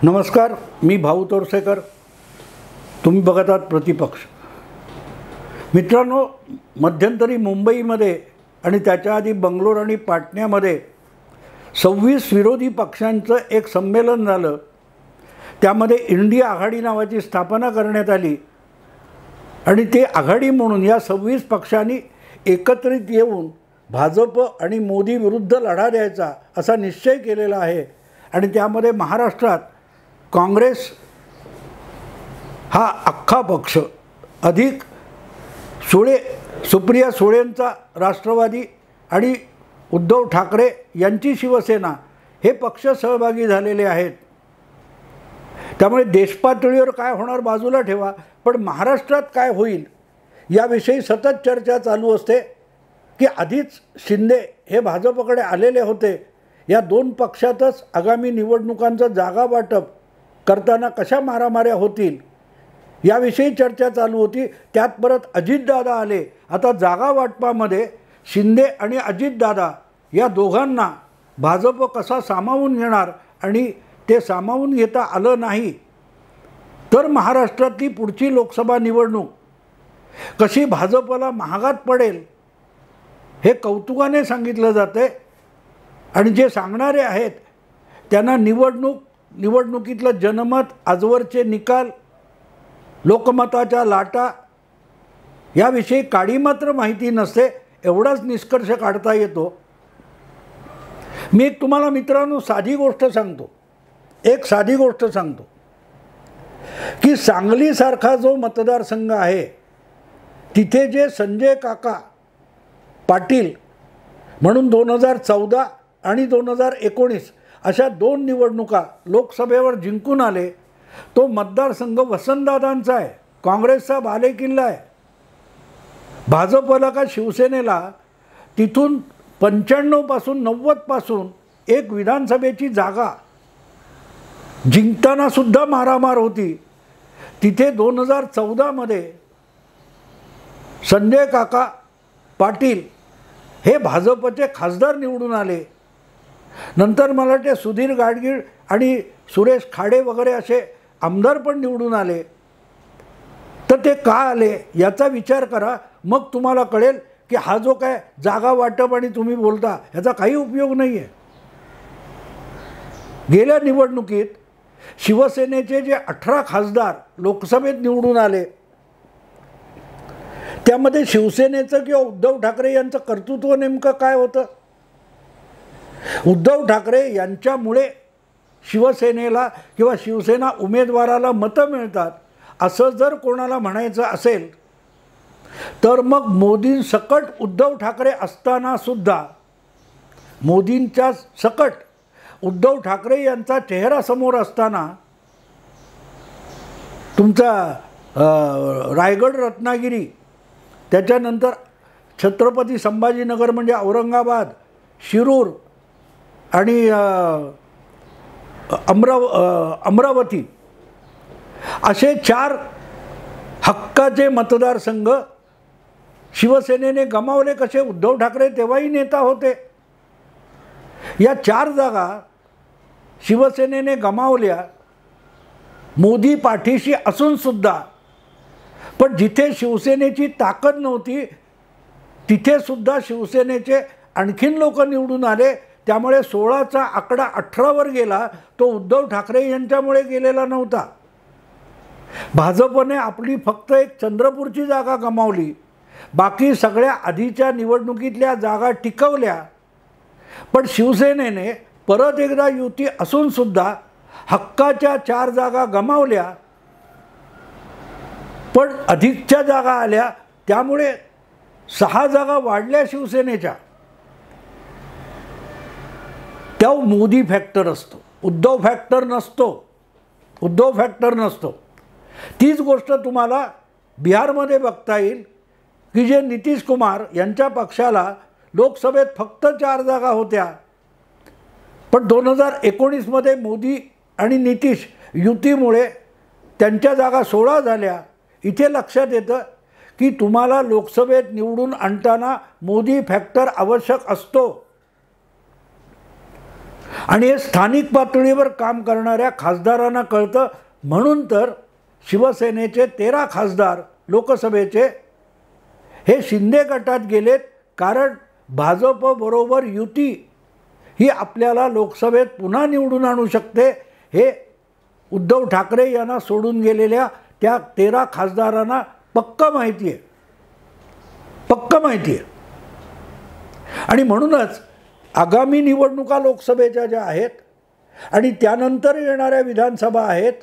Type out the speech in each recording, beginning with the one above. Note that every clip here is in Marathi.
नमस्कार, मी भाऊ तोरसेकर. तुम्ही बघत आहात प्रतिपक्ष. मित्रांनो, मध्यंतरी मुंबईमध्ये आणि त्याच्या आधी बंगलोर आणि पाटण्यामध्ये 26 विरोधी पक्षांचं एक संमेलन झालं. त्यामध्ये इंडिया आघाडी नावाची स्थापना करण्यात आली आणि ते आघाडी म्हणून या 26 पक्षांनी एकत्रित येऊन भाजप आणि मोदी विरुद्ध लढा द्यायचा असा निश्चय केलेला आहे. आणि त्यामध्ये महाराष्ट्रात काँग्रेस हा अख्खा पक्ष, अधिक सुप्रिया सुळेंचा राष्ट्रवादी आणि उद्धव ठाकरे यांची शिवसेना हे पक्ष सहभागी झालेले आहेत. त्यामुळे देशपातळीवर काय होणार बाजूला ठेवा, पण महाराष्ट्रात काय होईल याविषयी सतत चर्चा चालू असते. की आधीच शिंदे हे भाजपकडे आलेले होते. या दोन पक्षातच आगामी निवडणुकांचं जागा वाटप करताना कशा मारामाऱ्या होतील याविषयी चर्चा चालू होती. त्यात परत अजितदादा आले. आता जागा वाटपामध्ये शिंदे आणि अजितदादा या दोघांना भाजप कसा सामावून घेणार आणि ते सामावून घेता आलं नाही तर महाराष्ट्रातली पुढची लोकसभा निवडणूक कशी भाजपला महागात पडेल हे कौतुकाने सांगितलं जाते. आणि जे सांगणारे आहेत त्यांना निवडणुकीतलं जनमत, आजवरचे निकाल, लोकमताच्या लाटा याविषयी काडी मात्र माहिती नसते. एवढाच निष्कर्ष काढता येतो. मी एक तुम्हाला मित्रांनो साधी गोष्ट सांगतो की सांगलीसारखा जो मतदारसंघ आहे तिथे जे संजय काका पाटील म्हणून 2014 आणि 2019 अशा दोन निवडणुका लोकसभेवर जिंकून आले, तो मतदारसंघ वसंतदादांचा आहे, काँग्रेसचा बालेकिल्ला आहे. भाजपला का शिवसेनेला तिथून 95 पासून 90 पासून एक विधानसभेची जागा जिंकताना सुद्धा मारामार होती. तिथे 2014 मध्ये संजय काका पाटील हे भाजपचे खासदार निवडून आले. नंतर मला वाटते सुधीर गाडगीळ आणि सुरेश खाडे वगैरे असे आमदार पण निवडून आले. तर ते का आले याचा विचार करा, मग तुम्हाला कळेल की हा जो काय जागा वाटप आणि तुम्ही बोलता याचा काही उपयोग नाही आहे. गेल्या निवडणुकीत शिवसेनेचे जे 18 खासदार लोकसभेत निवडून आले त्यामध्ये शिवसेनेचं किंवा उद्धव ठाकरे यांचं कर्तृत्व नेमकं काय होतं? उद्धव ठाकरे यांच्यामुळे शिवसेनेला किंवा शिवसेना उमेदवाराला मतं मिळतात असं जर कोणाला म्हणायचं असेल तर मग मोदींसकट उद्धव ठाकरे असताना सुद्धा, मोदींच्या सकट उद्धव ठाकरे यांचा चेहरा समोर असताना तुमचा रायगड, रत्नागिरी, त्याच्यानंतर छत्रपती संभाजीनगर म्हणजे औरंगाबाद, शिरूर आणि अमरावती असे 4 हक्काचे मतदारसंघ शिवसेनेने गमावले. कसे? उद्धव ठाकरे तेव्हाही नेता होते. या 4 जागा शिवसेनेने गमावल्या मोदी पाठीशी असून सुद्धा. पण जिथे शिवसेनेची ताकद नव्हती तिथे सुद्धा शिवसेनेचे आणखीन लोक निवडून आले. त्यामुळे 16चा आकडा 18वर गेला. तो उद्धव ठाकरे यांच्यामुळे गेलेला नव्हता. भाजपने आपली फक्त एक चंद्रपूरची जागा गमावली, बाकी सगळ्या आधीच्या निवडणुकीतल्या जागा टिकवल्या. पण शिवसेनेने परत एकदा युती असून सुद्धा हक्काच्या 4 जागा गमावल्या, पण अधिकच्या जागा आल्या. त्यामुळे 6 जागा वाढल्या शिवसेनेच्या. त्या मोदी फॅक्टर असतो, उद्धव फॅक्टर नसतो. तीच गोष्ट तुम्हाला बिहारमध्ये बघता येईल की जे नितीश कुमार यांच्या पक्षाला लोकसभेत फक्त 4 जागा होत्या, पण 2019 मध्ये मोदी आणि नितीश युतीमुळे त्यांच्या जागा 16 झाल्या. इथे लक्षात येतं की तुम्हाला लोकसभेत निवडून आणताना मोदी फॅक्टर आवश्यक असतो. आणि हे स्थानिक पातळीवर काम करणाऱ्या खासदारांना कळतं, म्हणून तर शिवसेनेचे 13 खासदार लोकसभेचे हे शिंदे गटात गेलेत, कारण भाजपबरोबर युती ही आपल्याला लोकसभेत पुन्हा निवडून आणू शकते हे उद्धव ठाकरे यांना सोडून गेलेल्या त्या 13 खासदारांना पक्का माहिती आहे, पक्का माहिती आहे. आणि म्हणूनच आगामी निवडणुका लोकसभेच्या ज्या आहेत आणि त्यानंतर येणाऱ्या विधानसभा आहेत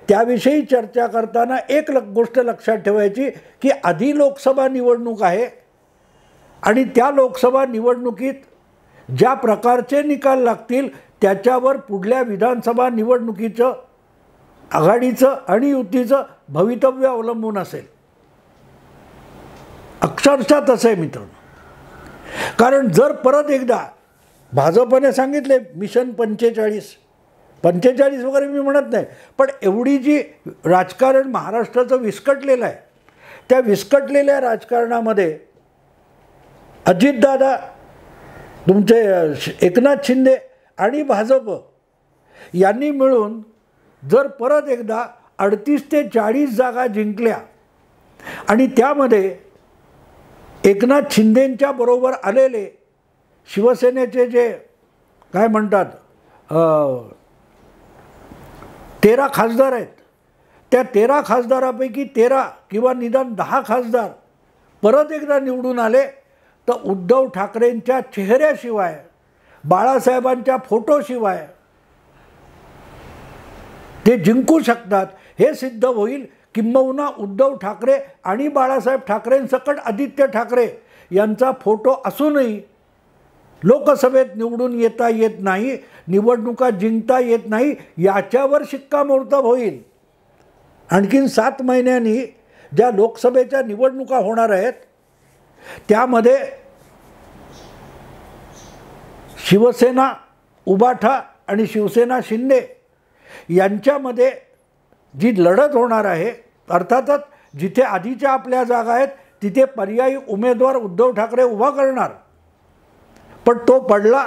त्याविषयी चर्चा करताना एक गोष्ट लक्षात ठेवायची की आधी लोकसभा निवडणूक आहे आणि त्या लोकसभा निवडणुकीत ज्या प्रकारचे निकाल लागतील त्याच्यावर पुढल्या विधानसभा निवडणुकीचं आघाडीचं आणि युतीचं भवितव्य अवलंबून असेल. अक्षरशः तसं आहे मित्रांनो. कारण जर परत एकदा भाजपने सांगितले मिशन 45 वगैरे मी म्हणत नाही, पण एवढी जी राजकारण महाराष्ट्राचं विस्कटलेलं आहे त्या विस्कटलेल्या राजकारणामध्ये अजितदादा, तुमचे एकनाथ शिंदे आणि भाजप यांनी मिळून जर परत एकदा 38 ते 40 जागा जिंकल्या आणि त्यामध्ये एकनाथ शिंदेंच्या बरोबर आलेले शिवसेनेचे जे काय म्हणतात 13 खासदार आहेत, त्या 13 खासदारापैकी 13 किंवा निदान 10 खासदार परत एकदा निवडून आले तर उद्धव ठाकरेंच्या चेहऱ्याशिवाय, बाळासाहेबांच्या फोटोशिवाय ते जिंकू शकतात हे सिद्ध होईल. किंबहुना उद्धव ठाकरे आणि बाळासाहेब ठाकरेंसकट आदित्य ठाकरे यांचा फोटो असूनही लोकसभेत निवडून येता येत नाही, निवडणुका जिंकता येत नाही, याच्यावर शिक्कामोर्तब होईल. आणखीन 7 महिन्यांनी ज्या लोकसभेच्या निवडणुका होणार आहेत त्यामध्ये शिवसेना उबाठा आणि शिवसेना शिंदे यांच्यामध्ये जी लढत होणार आहे, अर्थातच जिथे आधीच्या आपल्या जागा आहेत तिथे पर्यायी उमेदवार उद्धव ठाकरे उभा करणार, पण तो पडला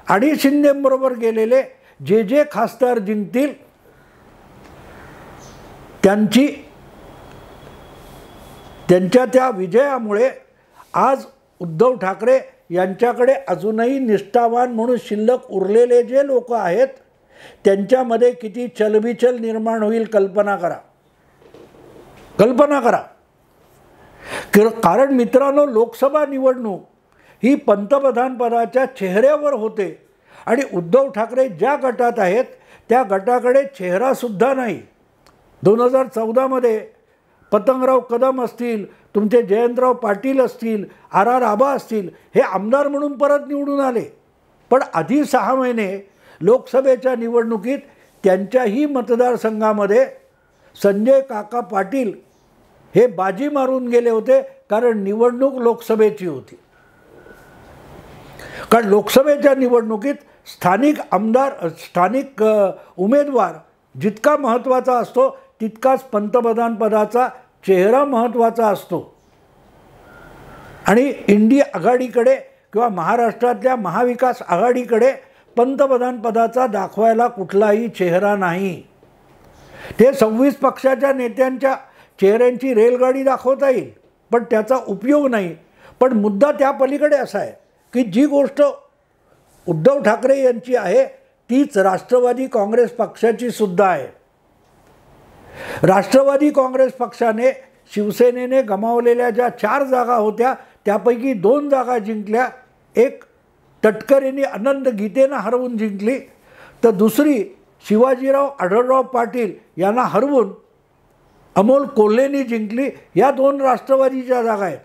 आणि शिंदेबरोबर गेलेले जे खासदार जिंकतील त्यांच्या त्या विजयामुळे आज उद्धव ठाकरे यांच्याकडे अजूनही निष्ठावान म्हणून शिल्लक उरलेले जे लोक आहेत त्यांच्यामध्ये किती चलबिचल निर्माण होईल कल्पना करा, कल्पना करा. कारण मित्रांनो, लोकसभा निवडणूक ही पंतप्रधान पदाच्या चेहऱ्यावर होते आणि उद्धव ठाकरे ज्या गटात आहेत त्या गटाकडे चेहरासुद्धा नाही. 2014 पतंगराव कदम असतील, तुमचे जयंतराव पाटील असतील, RR आबा असतील, हे आमदार म्हणून परत निवडून आले, पण आधी 6 महिने लोकसभेच्या निवडणुकीत त्यांच्याही मतदारसंघामध्ये संजय काका पाटील हे बाजी मारून गेले होते, कारण निवडणूक लोकसभेची होती. कारण लोकसभेच्या निवडणुकीत स्थानिक आमदार, स्थानिक उमेदवार जितका महत्त्वाचा असतो तितकाच पंतप्रधान पदाचा चेहरा महत्त्वाचा असतो. आणि इंडिया आघाडीकडे किंवा महाराष्ट्रातल्या महाविकास आघाडीकडे पंतप्रधान पदाचा दाखवायला कुठलाही चेहरा नाही. ते 26 पक्षाच्या नेत्यांच्या चेहऱ्यांची रेलगाडी दाखवता येईल, पण त्याचा उपयोग नाही. पण मुद्दा त्या पलीकडे असा आहे की जी गोष्ट उद्धव ठाकरे यांची आहे तीच राष्ट्रवादी काँग्रेस पक्षाची सुद्धा आहे. राष्ट्रवादी काँग्रेस पक्षाने शिवसेनेने गमावलेल्या ज्या 4 जागा होत्या त्यापैकी 2 जागा जिंकल्या. एक तटकरेंनी अनंत गीतेनं हरवून जिंकली, तर दुसरी शिवाजीराव आढळराव पाटील यांना हरवून अमोल कोल्हेंनी जिंकली. या 2 राष्ट्रवादीच्या जागा आहेत.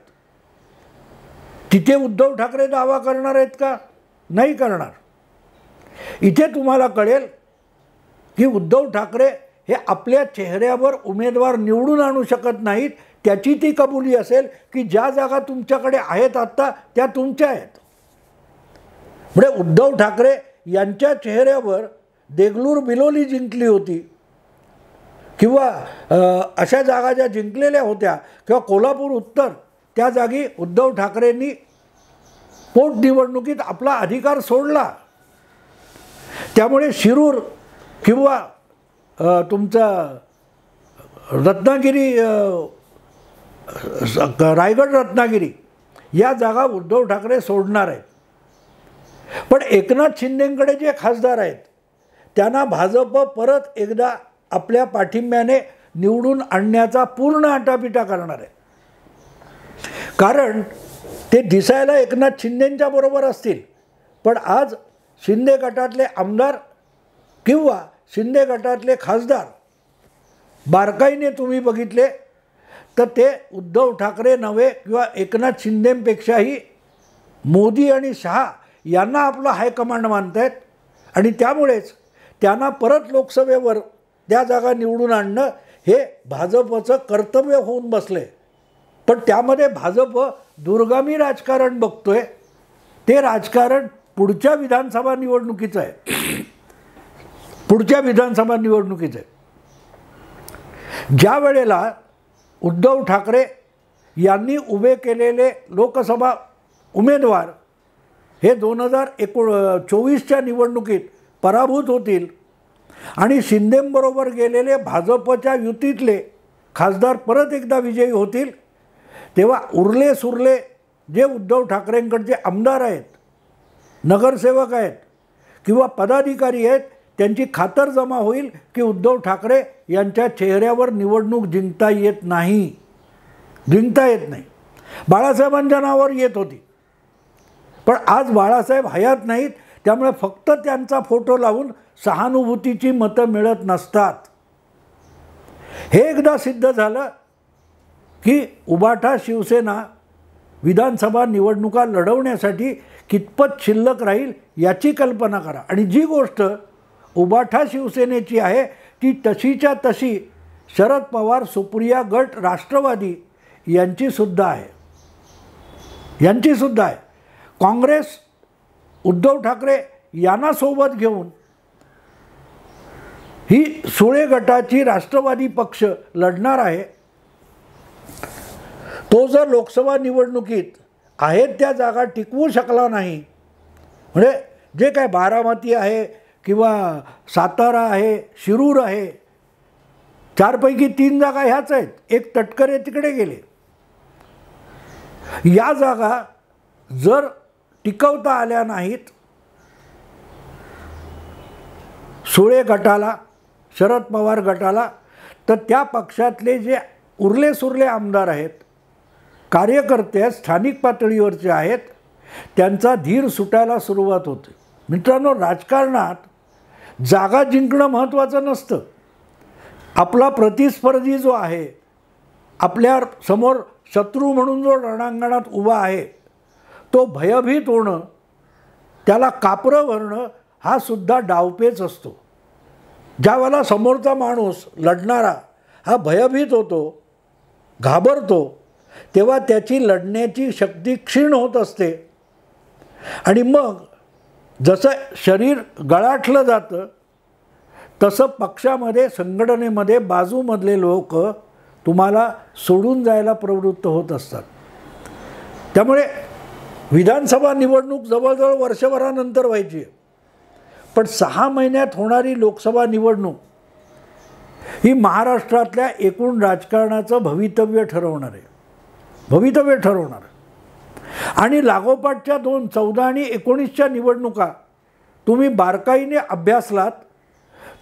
तिथे उद्धव ठाकरे दावा करणार आहेत का? नाही करणार. इथे तुम्हाला कळेल की उद्धव ठाकरे हे आपल्या चेहऱ्यावर उमेदवार निवडून आणू शकत नाहीत. त्याची ती कबुली असेल की ज्या जागा तुमच्याकडे आहेत आत्ता त्या तुमच्या आहेत. म्हणजे उद्धव ठाकरे यांच्या चेहऱ्यावर देगलूर बिलोली जिंकली होती किंवा अशा जागा ज्या जिंकलेल्या होत्या किंवा कोल्हापूर उत्तर, त्या जागी उद्धव ठाकरेंनी पोटनिवडणुकीत आपला अधिकार सोडला. त्यामुळे शिरूर किंवा तुमचा रत्नागिरी, रायगड रत्नागिरी या जागा उद्धव ठाकरे सोडणार आहेत. पण एकनाथ शिंदेकडे जे खासदार आहेत त्यांना भाजप परत एकदा आपल्या पाठिंब्याने निवडून आणण्याचा पूर्ण आटापिटा करणार आहे. कारण ते दिसायला एकनाथ शिंदेंच्या बरोबर असतील, पण आज शिंदे गटातले आमदार किंवा शिंदे गटातले खासदार बारकाईने तुम्ही बघितले तर ते उद्धव ठाकरे नव्हे किंवा एकनाथ शिंदेंपेक्षाही मोदी आणि शहा यांना आपलं हायकमांड मानत आहेत. आणि त्यामुळेच त्यांना परत लोकसभेवर त्या जागा निवडून आणणं हे भाजपचं कर्तव्य होऊन बसले. पण त्यामध्ये भाजप दूरगामी राजकारण बघतोय. ते राजकारण पुढच्या विधानसभा निवडणुकीचं आहे. पुढच्या विधानसभा निवडणुकीचं आहे. ज्या वेळेला उद्धव ठाकरे यांनी उभे केलेले लोकसभा उमेदवार हे 2024च्या निवडणुकीत पराभूत होतील आणि शिंदेंबरोबर गेलेले भाजपच्या युतीतले खासदार परत एकदा विजयी होतील, तेव्हा उरले सुरले जे उद्धव ठाकरेंकडचे आमदार आहेत, नगरसेवक आहेत किंवा पदाधिकारी आहेत त्यांची खातरजमा होईल की उद्धव ठाकरे यांच्या चेहऱ्यावर निवडणूक जिंकता येत नाही. बाळासाहेबांच्या नावावर येत होती, पण आज बाळासाहेब हयात नाहीत. त्यामुळे फक्त त्यांचा फोटो लावून सहानुभूतीची मतं मिळत नसतात. हे एकदा सिद्ध झालं की उबाठा शिवसेना विधानसभा निवडणुका लढवण्यासाठी कितपत शिल्लक राहील याची कल्पना करा. आणि जी गोष्ट उबाठा शिवसेनेची आहे ती तशीच्या तशी शरद पवार सुप्रिया गट राष्ट्रवादी यांचीसुद्धा आहे. काँग्रेस उद्धव ठाकरे यांना सोबत घेऊन ही सुळे गटाची राष्ट्रवादी पक्ष लढणार आहे. तो जर लोकसभा निवडणुकीत आहेत त्या जागा टिकवू शकला नाही, म्हणजे जे काय बारामती आहे किंवा सातारा आहे, शिरूर आहे, 4पैकी 3 जागा ह्याच आहेत, एक तटकरे तिकडे गेले. या जागा जर टिकवता आल्या नाहीत सुळे गटाला, शरद पवार गटाला, तर त्या पक्षातले जे उरले सुरले आमदार आहेत, कार्यकर्ते स्थानिक पातळीवरचे आहेत, त्यांचा धीर सुटायला सुरुवात होते. मित्रांनो, राजकारणात जागा जिंकणं महत्त्वाचं नसतं. आपला प्रतिस्पर्धी जो आहे, आपल्या समोर शत्रू म्हणून जो रणांगणात उभा आहे, तो भयभीत होणं, त्याला कापरं भरणं हा सुद्धा डावपेच असतो. ज्यावेळेला समोरचा माणूस लढणारा हा भयभीत होतो, घाबरतो, तेव्हा त्याची लढण्याची शक्ती क्षीण होत असते. आणि मग जसं शरीर गळाठलं जातं तसं पक्षामध्ये, संघटनेमध्ये बाजूमधले लोक तुम्हाला सोडून जायला प्रवृत्त होत असतात. त्यामुळे विधानसभा निवडणूक जवळजवळ वर्षभरानंतर व्हायची आहे, पण 6 महिन्यात होणारी लोकसभा निवडणूक ही महाराष्ट्रातल्या एकूण राजकारणाचं भवितव्य ठरवणार आहे. आणि लागोपाठच्या 14 आणि 19च्या निवडणुका तुम्ही बारकाईने अभ्यासलात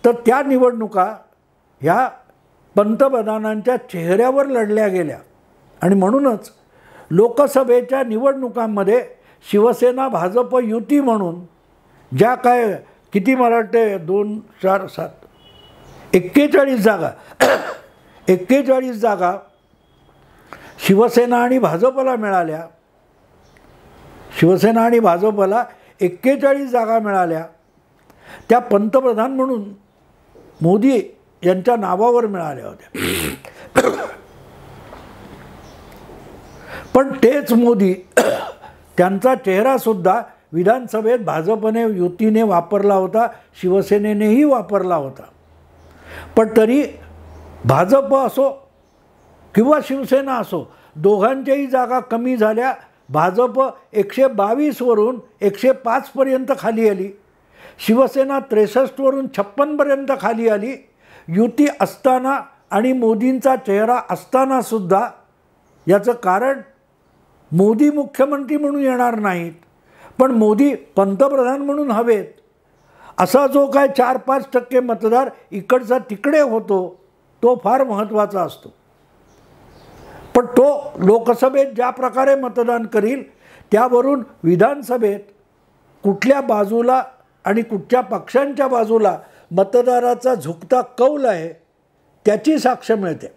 तर त्या निवडणुका ह्या पंतप्रधानांच्या चेहऱ्यावर लढल्या गेल्या. आणि म्हणूनच लोकसभेच्या निवडणुकांमध्ये शिवसेना भाजप युती म्हणून ज्या काय किती मला वाटते 2, 4, 7, 41 जागा 41 जागा शिवसेना आणि भाजपला मिळाल्या. 41 जागा मिळाल्या. त्या पंतप्रधान म्हणून मोदी यांच्या नावावर मिळाल्या होत्या. पण तेच मोदी त्यांचा चेहरासुद्धा विधानसभेत भाजपने युतीने वापरला होता, शिवसेनेनेही वापरला होता. पण तरी भाजप असो किंवा शिवसेना असो, दोघांच्याही जागा कमी झाल्या. भाजप 122 वरून 105 पर्यंत खाली आली. शिवसेना 63 वरून 56 पर्यंत खाली आली. युती असताना आणि मोदींचा चेहरा असताना सुद्धा. याचं कारण मोदी मुख्यमंत्री म्हणून येणार नाहीत, पण मोदी पंतप्रधान म्हणून हवेत, असा जो काय 4-5% मतदार इकडचा तिकडे होतो तो फार महत्त्वाचा असतो. पण तो लोकसभेत ज्या प्रकारे मतदान करील त्यावरून विधानसभेत कुठल्या बाजूला आणि कुठच्या पक्षांच्या बाजूला मतदाराचा झुकता कौल आहे त्याची साक्ष मिळते.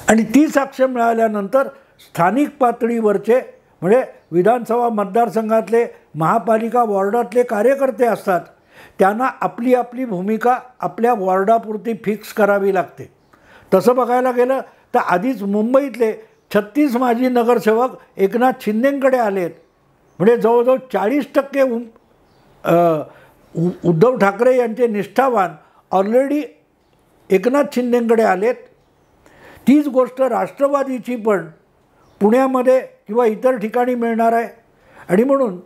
आणि ती साक्ष मिळाल्यानंतर स्थानिक पातळीवरचे म्हणजे विधानसभा मतदारसंघातले महापालिका वॉर्डातले कार्यकर्ते असतात, त्यांना आपली आपली भूमिका आपल्या वॉर्डापुरती फिक्स करावी लागते. तसं बघायला गेलं तर आधीच मुंबईतले 36 माजी नगरसेवक एकनाथ शिंदेंकडे आलेत. म्हणजे जवळजवळ 40% उद्धव ठाकरे यांचे निष्ठावान ऑलरेडी एकनाथ शिंदेंकडे आलेत. तीच गोष्ट राष्ट्रवादीची पण पुण्यामध्ये किंवा इतर ठिकाणी मिळणार आहे. आणि म्हणून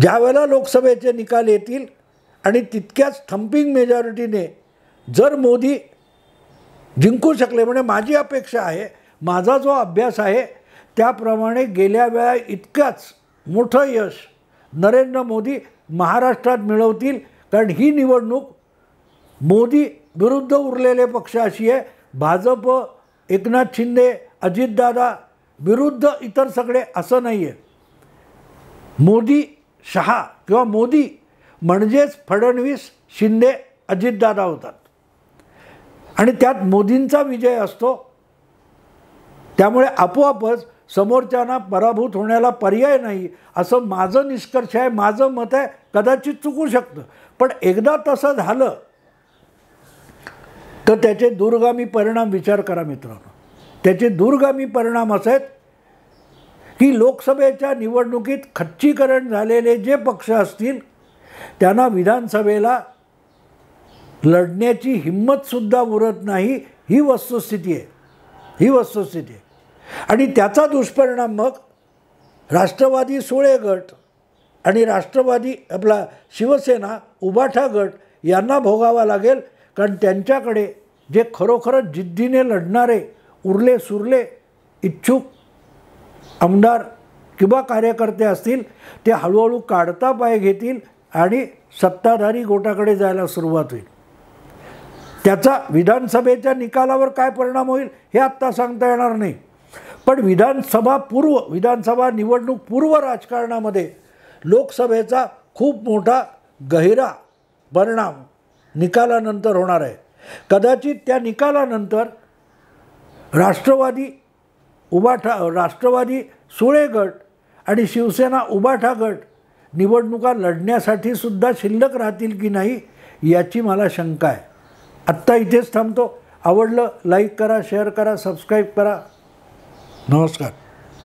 ज्यावेळेला लोकसभेचे निकाल येतील आणि तितक्याच थंपिंग मेजॉरिटीने जर मोदी जिंकू शकले, म्हणजे माझी अपेक्षा आहे, माझा जो अभ्यास आहे त्याप्रमाणे गेल्या वेळा इतकंच मोठं यश नरेंद्र मोदी महाराष्ट्रात मिळवतील. कारण ही निवडणूक मोदी विरुद्ध उरलेले पक्ष अशी आहे, भाजप, एकनाथ शिंदे, अजितदादा विरुद्ध इतर सगळे असं नाही आहे. मोदी शहा किंवा मोदी म्हणजेच फडणवीस, शिंदे, अजितदादा होतात आणि त्यात मोदींचा विजय असतो. त्यामुळे आपोआपच समोरच्यांना पराभूत होण्याला पर्याय नाही असं माझं निष्कर्ष आहे, माझं मत आहे. कदाचित चुकू शकतं, पण एकदा तसं झालं तर त्याचे दूरगामी परिणाम विचार करा मित्रांनो. त्याचे दूरगामी परिणाम असे आहेत की लोकसभेच्या निवडणुकीत खच्चीकरण झालेले जे पक्ष असतील त्यांना विधानसभेला लढण्याची हिंमतसुद्धा उरत नाही. ही वस्तुस्थिती आहे, ही वस्तुस्थिती आहे. आणि त्याचा दुष्परिणाम मग राष्ट्रवादी सुळे गट आणि राष्ट्रवादी आपला शिवसेना उबाठा गट यांना भोगावा लागेल. कारण त्यांच्याकडे जे खरोखरच जिद्दीने लढणारे उरले सुरले इच्छुक आमदार किंवा कार्यकर्ते असतील ते हळूहळू काढता पाय घेतील आणि सत्ताधारी गोटाकडे जायला सुरुवात होईल. त्याचा विधानसभेच्या निकालावर काय परिणाम होईल हे आत्ता सांगता येणार नाही. पण विधानसभा निवडणूक पूर्व राजकारणामध्ये लोकसभेचा खूप मोठा गहिरा परिणाम निकालानंतर होणार आहे. कदाचित त्या निकालानंतर राष्ट्रवादी सुळे गट आणि शिवसेना उबाठा गट निवडणुका लढण्यासाठी सुद्धा शिल्लक राहतील की नाही याची मला शंका आहे. आत्ता इथेच थांबतो. आवडलं लाईक करा, शेअर करा, सबस्क्राईब करा. नमस्कार.